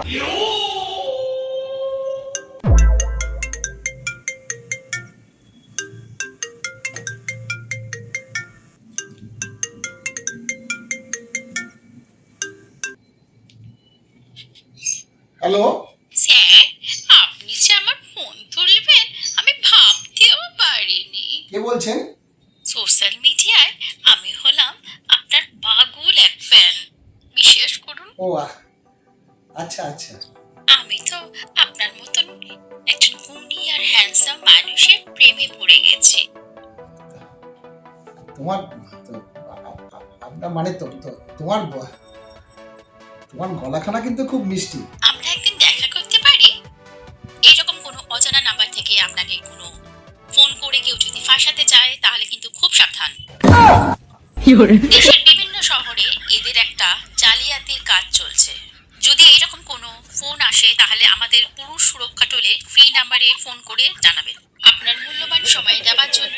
Hello sir, আপনি যে আমার ফোন তুলবেন আমি ভাবতেও পারিনি। কে বলছেন? সোশ্যাল মিডিয়ায় আমি হলাম আপনার পাগল এক ফ্যান, বিশ্বাস করুন। ও আচ্ছা আচ্ছা। আমি তো আপনার মতন একজন গুণী আর হ্যান্ডসাম মানুষের প্রেমে পড়ে গেছি। তোমার আপনার মানে তোমার তোমার গলাখানা কিন্তু খুব মিষ্টি। আমরা একদিন দেখা করতে পারি? এইরকম কোনো অজানা নাম্বার থেকে আপনাকে কোনো ফোন করে কেউ যদি ফাঁসাতে চায় তাহলে কিন্তু খুব সাবধান। দেশের বিভিন্ন শহরে এদের একটা জালিয়াতির কাজ চলছে। যদি এইরকম কোনো ফোন আসে তাহলে আমাদের পুরুষ সুরক্ষা টোলে ফ্রি নাম্বারে ফোন করে জানাবেন। আপনার মূল্যবান সময় দেওয়ার জন্য